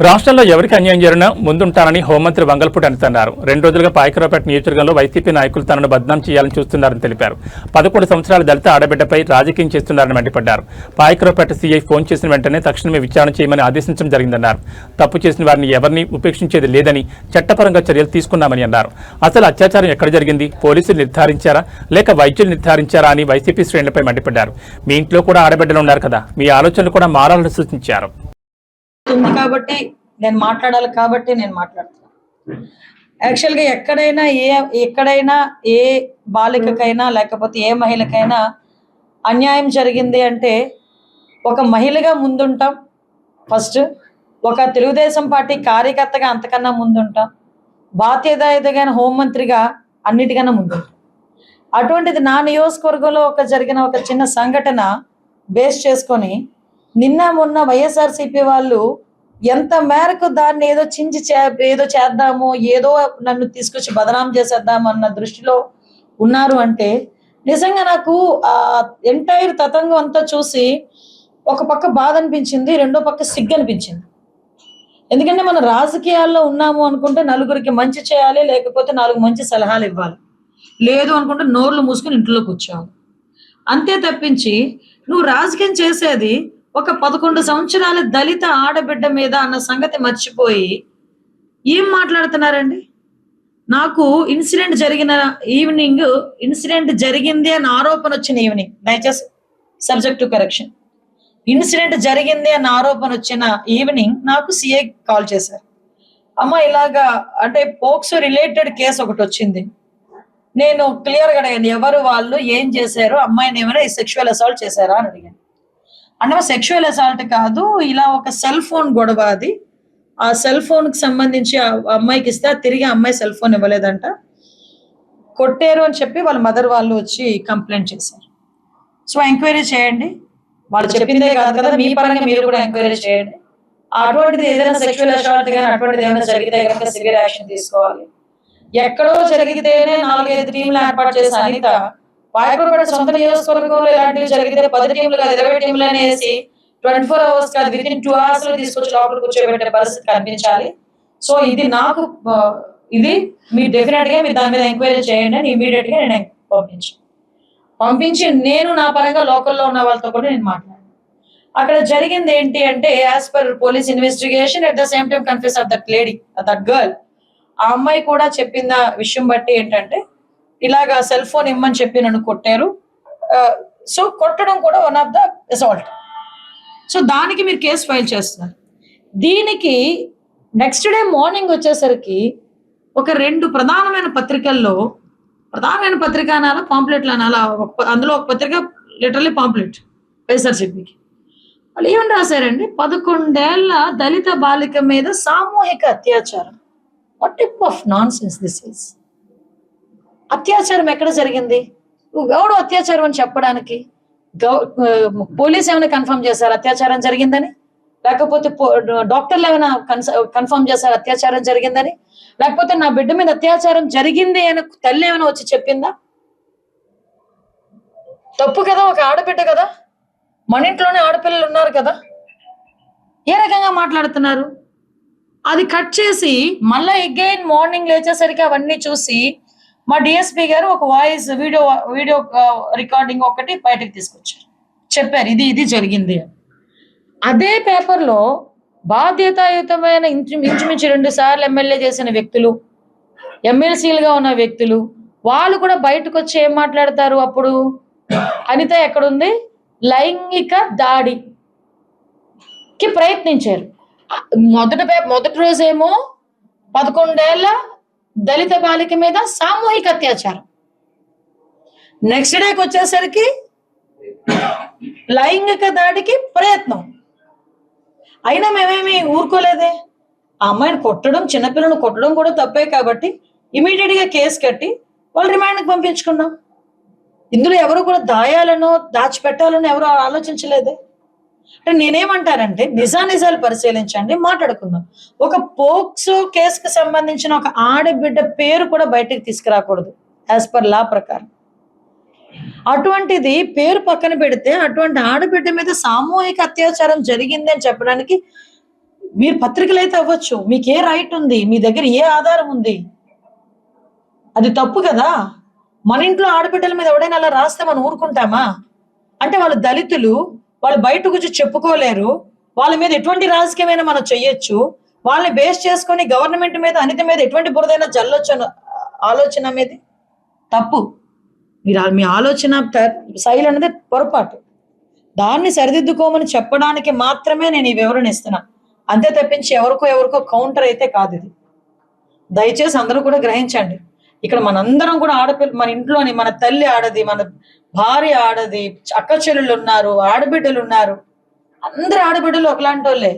రాష్ట్రంలో ఎవరికి అన్యాయం జరిగినా ముందుంటానని హోంమంత్రి వంగల్పూడి అనిత అన్నారు. 2 రోజులుగా పాయకరావుపేట నియోజకవర్గంలో వైసీపీ నాయకులు తనను బద్నాం చేయాలని చూస్తున్నారని తెలిపారు. 11 సంవత్సరాల దళిత ఆడబిడ్డపై రాజకీయం చేస్తున్నారని మండిపడ్డారు. పాయకరావుపేట సీఐ ఫోన్ చేసిన వెంటనే తక్షణమే విచారణ చేయమని ఆదేశించడం జరిగిందన్నారు. తప్పు చేసిన వారిని ఎవరిని ఉపేక్షించేది లేదని చట్టపరంగా చర్యలు తీసుకున్నామని అన్నారు. అసలు అత్యాచారం ఎక్కడ జరిగింది, పోలీసులు నిర్ధారించారా లేక వైద్యులు నిర్ధారించారా అని వైసీపీ శ్రేణులపై మండిపడ్డారు. మీ ఇంట్లో కూడా ఆడబిడ్డలు ఉన్నారు కదా, మీ ఆలోచనలు కూడా మారాలని సూచించారు. కాబట్టి నేను మాట్లాడాలి కాబట్టి నేను మాట్లాడుతున్నాను. యాక్చువల్గా ఎక్కడైనా ఏ బాలికకైనా లేకపోతే ఏ మహిళకైనా అన్యాయం జరిగింది అంటే ఒక మహిళగా ముందుంటాం. ఫస్ట్ ఒక తెలుగుదేశం పార్టీ కార్యకర్తగా అంతకన్నా ముందుంటాం. బాధ్యతాయుతమైన హోంమంత్రిగా అన్నిటికన్నా ముందుంటాం. అటువంటిది నా నియోజకవర్గంలో జరిగిన ఒక చిన్న సంఘటన బేస్ చేసుకొని నిన్న మొన్న వైఎస్ఆర్సీపీ వాళ్ళు ఎంత మేరకు దాన్ని ఏదో చేద్దాము, ఏదో నన్ను తీసుకొచ్చి బదనాం చేసేద్దాము అన్న దృష్టిలో ఉన్నారు అంటే నిజంగా నాకు ఆ ఎంటైర్ తతంగం అంతా చూసి ఒక పక్క బాధ అనిపించింది, రెండో పక్క సిగ్గు అనిపించింది. ఎందుకంటే మనం రాజకీయాల్లో ఉన్నాము అనుకుంటే నలుగురికి మంచి చేయాలి, లేకపోతే 4 మంచి సలహాలు ఇవ్వాలి. లేదు అనుకుంటే నోర్లు మూసుకొని ఇంట్లో కూర్చోవాలి. అంతే తప్పించి నువ్వు రాజకీయం చేసేది ఒక 11 సంవత్సరాల దళిత ఆడబిడ్డ మీద అన్న సంగతి మర్చిపోయి ఏం మాట్లాడుతున్నారండి? నాకు ఇన్సిడెంట్ జరిగింది అని ఆరోపణ వచ్చిన ఈవినింగ్, దయచేసి సబ్జెక్ట్ టు కరెక్షన్, ఇన్సిడెంట్ జరిగింది అన్న ఆరోపణ వచ్చిన ఈవినింగ్ నాకు సిఐ కాల్ చేశారు. అమ్మ ఇలాగా అంటే పోక్సో రిలేటెడ్ కేసు ఒకటి వచ్చింది, నేను క్లియర్గా అడిగాను ఎవరు వాళ్ళు, ఏం చేశారు, అమ్మాయిని ఏమైనా సెక్షువల్ అసాల్ట్ చేశారా అని అడిగాను. అంటే సెక్షువల్ అసాల్ట్ కాదు, ఇలా ఒక సెల్ ఫోన్ గొడవ, అది ఆ సెల్ ఫోన్ కి సంబంధించి ఆ అమ్మాయికి ఇస్తే తిరిగి అమ్మాయి సెల్ ఫోన్ ఇవ్వలేదంట, కొట్టారు అని చెప్పి వాళ్ళ మదర్ వాళ్ళు వచ్చి కంప్లైంట్ చేశారు. సో ఎంక్వైరీ చేయండి, వాళ్ళు చెప్పిందే కాదు కదా, మీ పరంగా మీరు కూడా ఎంక్వైరీ చేయండి. అటువంటిది ఏదైనా సెక్షువల్ అసాల్ట్ కానీ అటువంటిది ఏమైనా జరిగితే కనుక సివియర్ యాక్షన్ తీసుకోవాలి. ఎక్కడో జరిగితేనే 4-5 టీంలు ఏర్పాటు చేసి అనిత పాయకరావుపేట సొంత నియోజకవర్గంలో ఇలాంటివి జరిగితే 10 టీంలు కాదు 20 టీంలు అనేసి 24 hours కాదు వితిన్ 2 hours లో తీసుకొచ్చి లోపల కూర్చోబెట్టే పరిస్థితి కనిపించాలి. సో ఇది నాకు ఇది మీరు డెఫినెట్ గా మీరు దాని మీద ఎంక్వైరీ చేయండి అని ఇమీడియట్ గా నేను పంపించి నేను నా పరంగా లోకల్లో ఉన్న వాళ్ళతో కూడా నేను మాట్లాడాను. అక్కడ జరిగింది ఏంటి అంటే as per police investigation at the same time confess of that lady, that girl, ఆ అమ్మాయి కూడా చెప్పిన విషయం బట్టి ఏంటంటే ఇలాగా సెల్ ఫోన్ ఇమ్మని చెప్పి నన్ను కొట్టారు. సో కొట్టడం కూడా one of the assault. So దానికి మీరు కేసు ఫైల్ చేస్తున్నారు. దీనికి నెక్స్ట్ డే మార్నింగ్ వచ్చేసరికి ఒక 2 ప్రధానమైన పత్రికల్లో, ప్రధానమైన పత్రిక అనాలా పాంప్లెట్లు అనాలా, అందులో ఒక పత్రిక లిటరల్లీ పాంప్లెట్ వైఎస్ఆర్సీపీకి వాళ్ళు ఏమని రాశారండి, 11 ఏళ్ల దళిత బాలిక మీద సామూహిక అత్యాచారం. What type of non sense this is? అత్యాచారం ఎక్కడ జరిగింది? ఎవడు అత్యాచారం అని చెప్పడానికి? పోలీస్ ఏమైనా కన్ఫర్మ్ చేశారు అత్యాచారం జరిగిందని? లేకపోతే డాక్టర్లు ఏమైనా కన్ఫర్మ్ చేశారు అత్యాచారం జరిగిందని? లేకపోతే నా బిడ్డ మీద అత్యాచారం జరిగింది అని తల్లి ఏమైనా వచ్చి చెప్పిందా? తప్పు కదా, ఒక ఆడబిడ్డ కదా, మన ఇంట్లోనే ఆడపిల్లలు ఉన్నారు కదా, ఏ రకంగా మాట్లాడుతున్నారు? అది కట్ చేసి మళ్ళా అగైన్ మార్నింగ్ లేచేసరికి అవన్నీ చూసి మా డిఎస్పీ గారు ఒక వాయిస్ వీడియో రికార్డింగ్ ఒకటి బయటకు తీసుకొచ్చారు, చెప్పారు ఇది జరిగింది అని. అదే పేపర్లో బాధ్యతాయుతమైన ఇంచుమించు 2 సార్లు ఎమ్మెల్యే చేసిన వ్యక్తులు, ఎమ్మెల్సీలుగా ఉన్న వ్యక్తులు వాళ్ళు కూడా బయటకు వచ్చి ఏం మాట్లాడతారు? అప్పుడు అనిత ఎక్కడుంది, లైంగిక దాడికి ప్రయత్నించారు. మొదటి రోజేమో 11 ఏళ్ల దళిత బాలిక మీద సామూహిక అత్యాచారం, నెక్స్ట్ డేకి వచ్చేసరికి లైంగిక దాడికి ప్రయత్నం. అయినా మేమేమి ఊరుకోలేదే. ఆ అమ్మాయిని కొట్టడం, చిన్నపిల్లను కొట్టడం కూడా తప్పే కాబట్టి ఇమీడియట్ గా కేసు కట్టి వాళ్ళు రిమాండ్కి పంపించుకున్నాం. ఇందులో ఎవరు కూడా దాయాలనో దాచిపెట్టాలనో ఎవరు ఆలోచించలేదే. అంటే నేనేమంటానంటే నిజాలు పరిశీలించండి, మాట్లాడుకుందాం. ఒక పోక్సో కేసుకు సంబంధించిన ఒక ఆడబిడ్డ పేరు కూడా బయటకు తీసుకురాకూడదు యాజ్ పర్ లా ప్రకారం. అటువంటిది పేరు పక్కన పెడితే అటువంటి ఆడబిడ్డ మీద సామూహిక అత్యాచారం జరిగింది అని చెప్పడానికి మీరు పత్రికలు అయితే అవ్వచ్చు, మీకు ఏ రైట్ ఉంది, మీ దగ్గర ఏ ఆధారం ఉంది? అది తప్పు కదా. మన ఇంట్లో ఆడబిడ్డల మీద ఎవడైనా అలా రాస్తే మనం ఊరుకుంటామా? అంటే వాళ్ళు దళితులు, వాళ్ళు బయట గురించి చెప్పుకోలేరు, వాళ్ళ మీద ఎటువంటి రాజకీయమైనా మనం చెయ్యొచ్చు, వాళ్ళని బేస్ చేసుకొని గవర్నమెంట్ మీద అనిత మీద ఎటువంటి బురదైనా జల్లొచ్చు ఆలోచన అనేది తప్పు. మీ ఆలోచన శైలి అనేది పొరపాటు. దాన్ని సరిదిద్దుకోమని చెప్పడానికి మాత్రమే నేను ఈ వివరణ ఇస్తున్నా, అంతే తప్పించి ఎవరికో కౌంటర్ అయితే కాదు ఇది. దయచేసి అందరూ కూడా గ్రహించండి. ఇక్కడ మనందరం కూడా ఆడపిల్ల, మన ఇంట్లోని మన తల్లి ఆడది, మన భార్య ఆడది, అక్క చెల్లెళ్ళు ఉన్నారు, ఆడబిడ్డలు ఉన్నారు, అందరు ఆడబిడ్డలు ఒకలాంటి వాళ్ళే.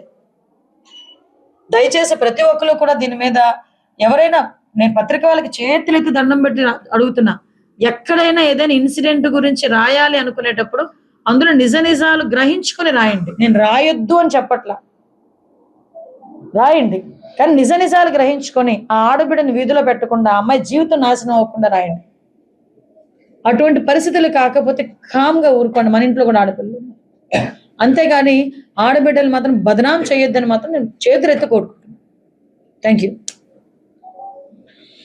దయచేసి ప్రతి ఒక్కరు కూడా దీని మీద ఎవరైనా, నేను పత్రిక వాళ్ళకి చేతులెత్తి దండం పెట్టి అడుగుతున్నా, ఎక్కడైనా ఏదైనా ఇన్సిడెంట్ గురించి రాయాలి అనుకునేటప్పుడు అందులో నిజ నిజాలు గ్రహించుకొని రాయండి. నేను రాయొద్దు అని చెప్పట్లా, రాయండి, కానీ నిజ నిజాలు గ్రహించుకొని ఆ ఆడబిడ్డని వీధిలో పెట్టకుండా, ఆ అమ్మాయి జీవితం నాశనం అవ్వకుండా రాయండి. అటువంటి పరిస్థితులు కాకపోతే కామ్గా ఊరుకోండి. మన ఇంట్లో కూడా ఆడపిల్లలు, అంతేగాని ఆడబిడ్డలు మాత్రం బదనాం చేయొద్దని మాత్రం నేను చేతులెత్తి కోరుకుంటున్నాను. Thank you.